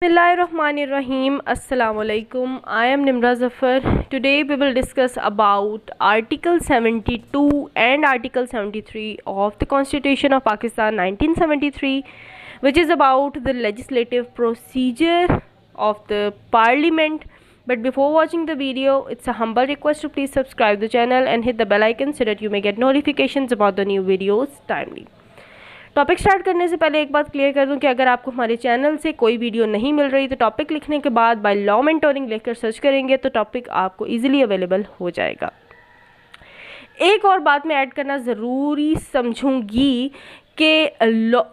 Bismillahirrahmanirrahim. Assalamu alaikum. I am Nimra Zafar. Today we will discuss about Article 72 and Article 73 of the Constitution of Pakistan 1973, which is about the legislative procedure of the Parliament. But before watching the video, it's a humble request to please subscribe the channel and hit the bell icon so that you may get notifications about the new videos timely. Topic start करने से पहले एक बात clear कर दूं कि अगर आपको हमारे चैनल से कोई वीडियो नहीं मिल रही तो टॉपिक लिखने के बाद बाय लॉ मेंटोरिंग लिखकर सर्च करेंगे तो टॉपिक आपको इजीली अवेलेबल हो जाएगा। एक और बात मैं ऐड करना ज़रूरी समझूंगी कि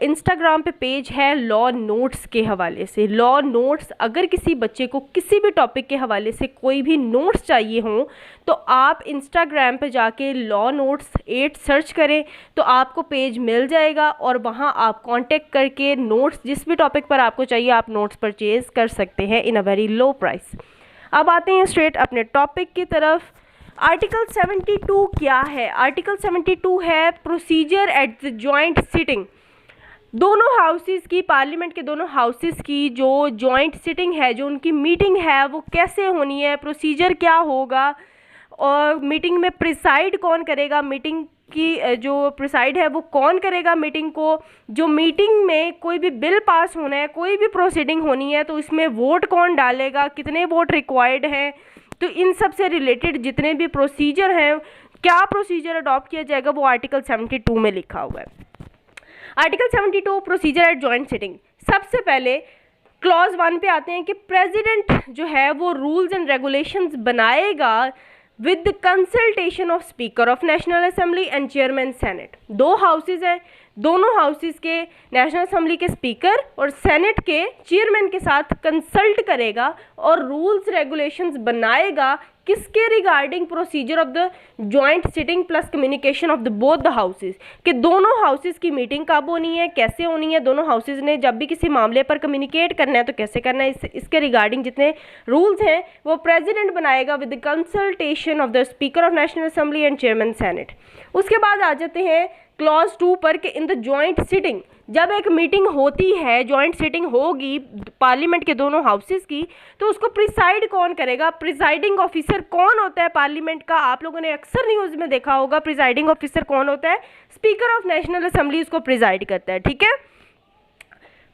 इंस्टाग्राम पे पेज है लॉ नोट्स के हवाले से। लॉ नोट्स, अगर किसी बच्चे को किसी भी टॉपिक के हवाले से कोई भी नोट्स चाहिए हों तो आप इंस्टाग्राम पे जाके लॉ नोट्स 8 सर्च करें तो आपको पेज मिल जाएगा और वहाँ आप कांटेक्ट करके नोट्स जिस भी टॉपिक पर आपको चाहिए आप नोट्स परचेज़ कर सकते हैं इन अ वेरी लो प्राइस। अब आते हैं स्ट्रेट अपने टॉपिक की तरफ। आर्टिकल 72 क्या है? आर्टिकल 72 है procedure at the joint sitting. दोनों हाउसेस की, पार्लियामेंट के दोनों हाउसेस की जो जॉइंट सिटिंग है, जो उनकी मीटिंग है वो कैसे होनी है, प्रोसीजर क्या होगा और मीटिंग में प्रिसाइड कौन करेगा, मीटिंग की जो प्रिसाइड है वो कौन करेगा मीटिंग को, जो मीटिंग में कोई भी बिल पास होना है, कोई भी प्रोसीडिंग होनी है तो इसमें वोट कौन डालेगा, कितने वोट रिक्वायर्ड हैं, तो इन सब से रिलेटेड जितने भी प्रोसीजर हैं, क्या प्रोसीजर अडॉप्ट किया जाएगा वो आर्टिकल 72 में लिखा हुआ है। Article 72 procedure eight joint sitting. सबसे पहले क्लॉज 1 पे आते हैं कि प्रेसिडेंट जो है वो रूल्स एंड रेगुलेशंस बनाएगा with the consultation of speaker of national assembly and chairman senate. दो हाउसेज हैं, दोनों हाउसेस के नेशनल असेंबली के स्पीकर और सेनेट के चेयरमैन के साथ कंसल्ट करेगा और रूल्स रेगुलेशंस बनाएगा किसके regarding procedure of the joint sitting plus communication of the both the houses, कि दोनों हाउसेस की मीटिंग कब होनी है, कैसे होनी है, दोनों हाउसेस ने जब भी किसी मामले पर कम्युनिकेट करना है तो कैसे करना है, इसके रिगार्डिंग जितने रूल्स हैं वो प्रेसिडेंट बनाएगा with the consultation of the speaker of national assembly and chairman senate. उसके बाद आ जाते हैं क्लॉज 2 पर कि इन द जॉइंट सिटिंग, जब एक मीटिंग होती है, जॉइंट सिटिंग होगी पार्लियामेंट के दोनों हाउसेस की, तो उसको प्रिसाइड कौन करेगा, प्रिसाइडिंग ऑफिसर कौन होता है पार्लियामेंट का। आप लोगों ने अक्सर न्यूज़ में देखा होगा प्रिसाइडिंग ऑफिसर कौन होता है, स्पीकर ऑफ नेशनल असेंबली उसको प्रिसाइड करता है, ठीक है।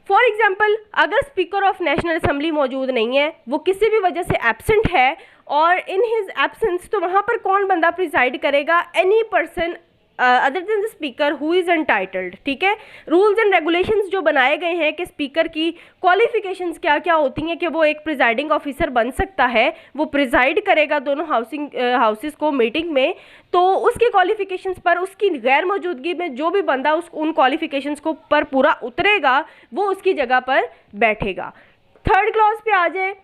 फॉर एग्जाम्पल, अगर स्पीकर ऑफ नेशनल असेंबली मौजूद नहीं है, वो किसी भी वजह से एब्सेंट है और इन हिज एब्सेंस, तो वहाँ पर कौन बंदा प्रिसाइड करेगा, any person other than the speaker who is entitled, ठीक है। रूल्स एंड रेगुलेशंस जो बनाए गए हैं कि स्पीकर की क्वालिफिकेशंस क्या क्या होती हैं कि वो एक प्रिजाइडिंग ऑफिसर बन सकता है, वो प्रिजाइड करेगा दोनों हाउसेस को मीटिंग में, तो उसकी क्वालिफिकेशंस पर उसकी गैर मौजूदगी में जो भी बंदा उन क्वालिफिकेशंस को पर पूरा उतरेगा वो उसकी जगह पर बैठेगा। थर्ड क्लॉज पे आ जाए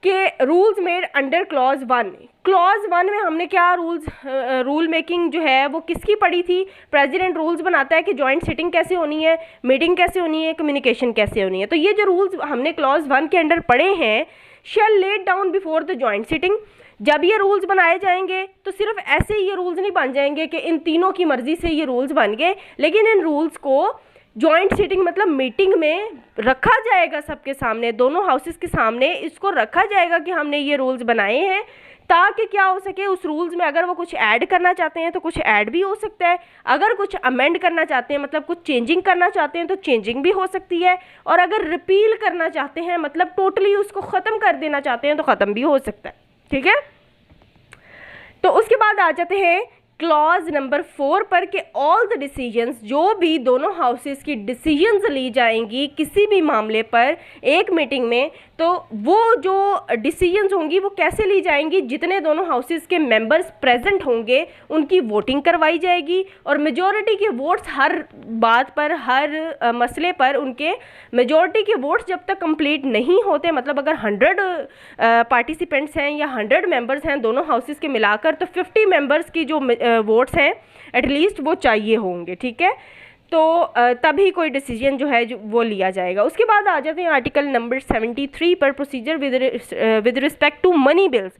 कि rules made under clause 1। Clause 1 में हमने क्या रूल मेकिंग जो है वो किसकी पढ़ी थी, प्रेसिडेंट रूल्स बनाता है कि जॉइंट सिटिंग कैसे होनी है, मीटिंग कैसे होनी है, कम्युनिकेशन कैसे होनी है। तो ये जो रूल्स हमने क्लॉज 1 के अंडर पढ़े हैं, shall laid down before the joint sitting. जब ये रूल्स बनाए जाएंगे तो सिर्फ ऐसे ही ये रूल्स नहीं बन जाएंगे कि इन तीनों की मर्जी से ये रूल्स बन गए, लेकिन इन रूल्स को जॉइंट सिटिंग मतलब मीटिंग में रखा जाएगा, सबके सामने, दोनों हाउसेस के सामने इसको रखा जाएगा कि हमने ये रूल्स बनाए हैं, ताकि क्या हो सके उस रूल्स में अगर वो कुछ ऐड करना चाहते हैं तो कुछ ऐड भी हो सकता है, अगर कुछ अमेंड करना चाहते हैं मतलब कुछ चेंजिंग करना चाहते हैं तो चेंजिंग भी हो सकती है, और अगर रिपील करना चाहते हैं मतलब टोटली उसको ख़त्म कर देना चाहते हैं तो ख़त्म भी हो सकता है, ठीक है। तो उसके बाद आ जाते हैं क्लॉज नंबर 4 पर कि ऑल द डिसीजंस, जो भी दोनों हाउसेस की डिसीजंस ली जाएंगी किसी भी मामले पर एक मीटिंग में, तो वो जो डिसीजंस होंगी वो कैसे ली जाएंगी, जितने दोनों हाउसेस के मेंबर्स प्रेजेंट होंगे उनकी वोटिंग करवाई जाएगी और मेजॉरिटी के वोट्स हर बात पर, हर मसले पर उनके मेजॉरिटी के वोट्स जब तक कंप्लीट नहीं होते, मतलब अगर 100 पार्टिसिपेंट्स हैं या 100 मेंबर्स हैं दोनों हाउसेस के मिलाकर, तो 50 मेंबर्स की जो वोट्स हैं एटलीस्ट वो चाहिए होंगे, ठीक है। तो तभी कोई डिसीजन जो है जो वो लिया जाएगा। उसके बाद आ जाते हैं आर्टिकल नंबर 73 पर procedure with respect to money bills.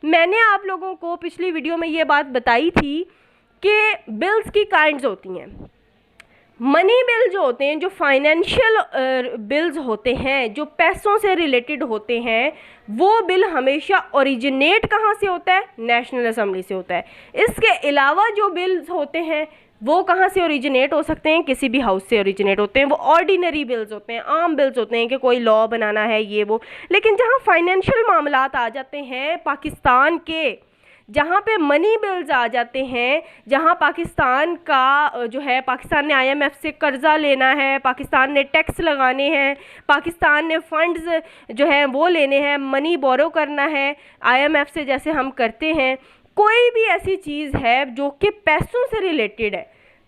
मैंने आप लोगों को पिछली वीडियो में ये बात बताई थी कि बिल्स की काइंड्स होती हैं। मनी बिल जो होते हैं, जो फाइनेंशियल बिल्स होते हैं, जो पैसों से रिलेटेड होते हैं, वो बिल हमेशा ओरिजिनेट कहाँ से होता है? नेशनल असेंबली से होता है। इसके अलावा जो बिल्स होते हैं वो कहाँ से ओरिजिनेट हो सकते हैं? किसी भी हाउस से ओरिजिनेट होते हैं। वो ऑर्डिनरी बिल्स होते हैं, आम बिल्स होते हैं कि कोई लॉ बनाना है ये वो। लेकिन जहाँ फाइनेंशियल मामलात आ जाते हैं पाकिस्तान के, जहाँ पे मनी बिल्स आ जाते हैं, जहाँ पाकिस्तान का जो है, पाकिस्तान ने आईएमएफ से कर्ज़ा लेना है, पाकिस्तान ने टैक्स लगाने हैं, पाकिस्तान ने फंड्स जो है वो लेने हैं, मनी बोरो करना है आईएमएफ से, जैसे हम करते हैं, कोई भी ऐसी चीज़ है जो कि पैसों से रिलेटेड है,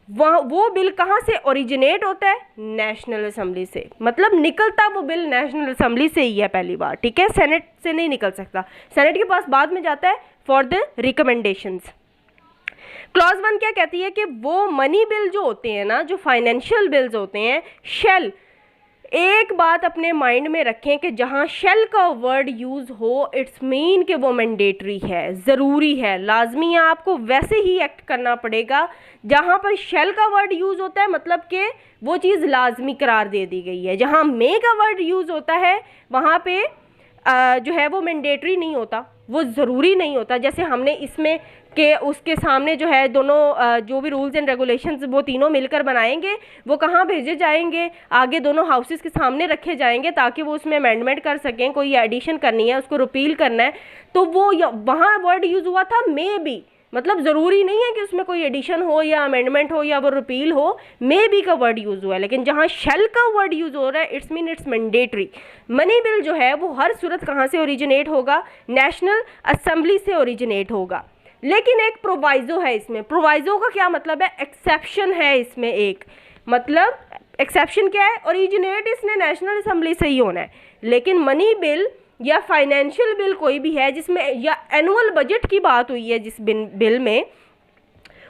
वह वो बिल कहाँ से ओरिजिनेट होता है? नेशनल असेंबली से। मतलब निकलता वो बिल नेशनल असेंबली से ही है पहली बार, ठीक है, सेनेट से नहीं निकल सकता। सेनेट के पास बाद में जाता है फॉर द रिकमेंडेशंस। क्लॉज 1 क्या कहती है कि वो मनी बिल जो होते हैं ना, जो फाइनेंशियल बिल्स होते हैं, शेल, एक बात अपने माइंड में रखें कि जहाँ शेल का वर्ड यूज़ हो, इट्स मीन कि वो मैंडेटरी है, ज़रूरी है, लाजमी है, आपको वैसे ही एक्ट करना पड़ेगा। जहाँ पर शेल का वर्ड यूज़ होता है मतलब कि वो चीज़ लाजमी करार दे दी गई है। जहाँ मे का वर्ड यूज़ होता है वहाँ पे जो है वो मैंडेटरी नहीं होता, वो ज़रूरी नहीं होता। जैसे हमने इसमें कि उसके सामने जो है दोनों जो भी रूल्स एंड रेगुलेशंस वो तीनों मिलकर बनाएंगे, वो कहाँ भेजे जाएंगे? आगे दोनों हाउसेस के सामने रखे जाएंगे ताकि वो उसमें अमेंडमेंट कर सकें। कोई एडिशन करनी है, उसको रिपील करना है, तो वो वहाँ वर्ड यूज़ हुआ था मे बी, मतलब ज़रूरी नहीं है कि उसमें कोई एडिशन हो या अमेंडमेंट हो या वो रिपील हो, मे बी का वर्ड यूज़ हुआ है। लेकिन जहाँ शेल का वर्ड यूज़ हो रहा है, it's mean it's mandatory. Money bill जो है वो हर सूरत कहाँ से ओरिजिनेट होगा? नेशनल असेंबली से ओरिजिनेट होगा। लेकिन एक प्रोवाइजो है इसमें। प्रोवाइजो का क्या मतलब है? एक्सेप्शन है इसमें एक, मतलब एक्सेप्शन क्या है? ओरिजिनेट इसने नेशनल असेंबली से ही होना है। लेकिन मनी बिल या फाइनेंशियल बिल कोई भी है जिसमें, या एनुअल बजट की बात हुई है जिस बिल में,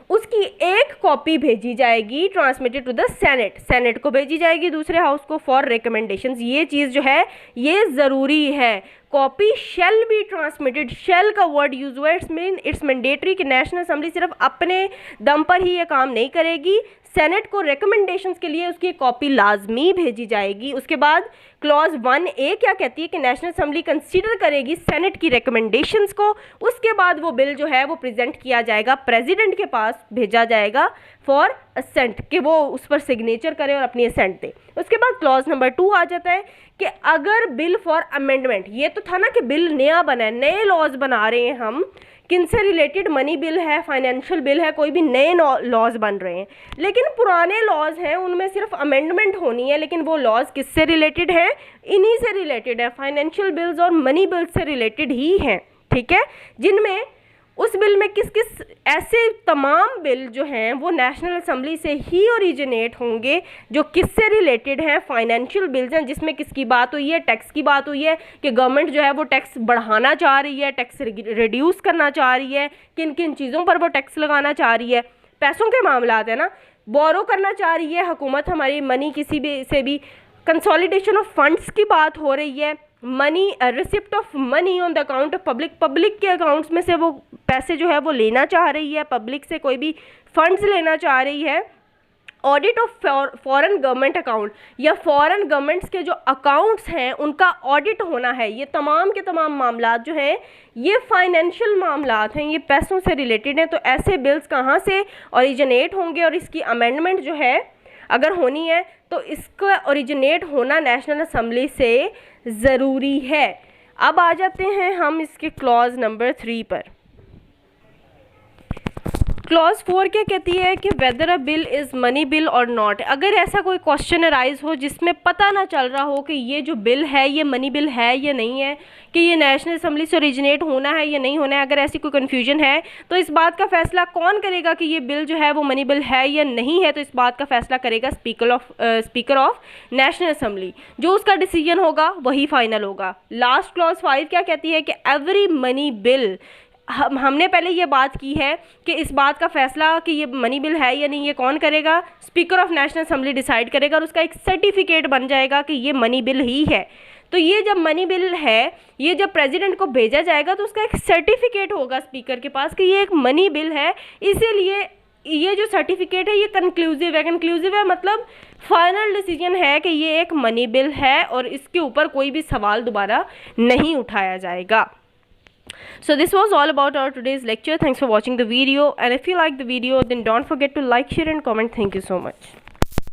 उसकी एक कॉपी भेजी जाएगी, transmitted to the Senate, Senate को भेजी जाएगी दूसरे हाउस को फॉर रिकमेंडेशंस। ये चीज़ जो है ये ज़रूरी है। Copy shall be transmitted, shall का वर्ड यूज हुआ है, इट्स मीन इट्स मैंडेटरी कि नेशनल असेंबली सिर्फ अपने दम पर ही ये काम नहीं करेगी, सेनेट को रिकमेंडेशंस के लिए उसकी कॉपी लाजमी भेजी जाएगी। उसके बाद क्लॉज 1A क्या कहती है कि नेशनल असेंबली कंसीडर करेगी सेनेट की रिकमेंडेशंस को, उसके बाद वो बिल जो है वो प्रेजेंट किया जाएगा, प्रेसिडेंट के पास भेजा जाएगा फॉर असेंट, कि वो उस पर सिग्नेचर करे और अपनी असेंट दे। उसके बाद क्लॉज नंबर 2 आ जाता है कि अगर बिल फॉर अमेंडमेंट, ये तो था ना कि बिल नया बना है, नए लॉज बना रहे हैं हम, किन से रिलेटेड? मनी बिल है, फाइनेंशियल बिल है, कोई भी नए लॉज बन रहे हैं। लेकिन पुराने लॉज हैं उनमें सिर्फ अमेंडमेंट होनी है, लेकिन वो लॉज किससे रिलेटेड हैं? इन्हीं से रिलेटेड है, फाइनेंशियल बिल्स और मनी बिल्स से रिलेटेड ही हैं, ठीक है। जिनमें उस बिल में किस किस ऐसे तमाम बिल जो हैं वो नेशनल असेंबली से ही ओरिजिनेट होंगे, जो किससे रिलेटेड हैं? फाइनेंशियल बिल्स हैं, जिसमें किसकी बात हुई है? टैक्स की बात हुई है कि गवर्नमेंट जो है वो टैक्स बढ़ाना चाह रही है, टैक्स रिड्यूस करना चाह रही है, किन किन चीज़ों पर वो टैक्स लगाना चाह रही है। पैसों के मामलात है ना, बोरो करना चाह रही है हुकूमत हमारी मनी किसी भी से भी, कंसोलिडेशन ऑफ फंड्स की बात हो रही है, money receipt of money on the account of public, public के अकाउंट्स में से वो पैसे जो है वो लेना चाह रही है, पब्लिक से कोई भी फंड्स लेना चाह रही है। Audit of foreign government account, या फॉरेन गवर्नमेंट्स के जो अकाउंट्स हैं उनका ऑडिट होना है। ये तमाम के तमाम मामलात जो हैं ये फाइनेंशियल मामलात हैं, ये पैसों से रिलेटेड हैं। तो ऐसे बिल्स कहाँ से ओरिजिनेट होंगे और इसकी अमेंडमेंट जो है अगर होनी है तो इसका ओरिजिनेट होना नेशनल असेंबली से ज़रूरी है। अब आ जाते हैं हम इसके क्लॉज नंबर 3 पर। क्लॉज 4 क्या कहती है कि weather a bill is money bill और नॉट। अगर ऐसा कोई क्वेश्चन अराइज हो जिसमें पता ना चल रहा हो कि ये जो बिल है ये मनी बिल है या नहीं है, कि ये नेशनल असेंबली से ओरिजिनेट होना है या नहीं होना है, अगर ऐसी कोई कन्फ्यूजन है तो इस बात का फैसला कौन करेगा कि ये बिल जो है वो मनी बिल है या नहीं है? तो इस बात का फैसला करेगा स्पीकर ऑफ नेशनल असेंबली। जो उसका डिसीजन होगा वही फाइनल होगा। लास्ट क्लॉज 5 क्या कहती है कि एवरी मनी बिल, हमने पहले ये बात की है कि इस बात का फैसला कि ये मनी बिल है या नहीं ये कौन करेगा? Speaker of national assembly decide करेगा और उसका एक सर्टिफिकेट बन जाएगा कि ये मनी बिल ही है। तो ये जब मनी बिल है, ये जब प्रेसिडेंट को भेजा जाएगा तो उसका एक सर्टिफिकेट होगा स्पीकर के पास कि ये एक मनी बिल है, इसीलिए ये जो सर्टिफिकेट है ये कंक्लूसिव है। कंक्लूसिव है मतलब फाइनल डिसीजन है कि ये एक मनी बिल है और इसके ऊपर कोई भी सवाल दोबारा नहीं उठाया जाएगा। So this was all about our today's lecture. Thanks for watching the video, and if you like the video then don't forget to like, share and comment. Thank you so much.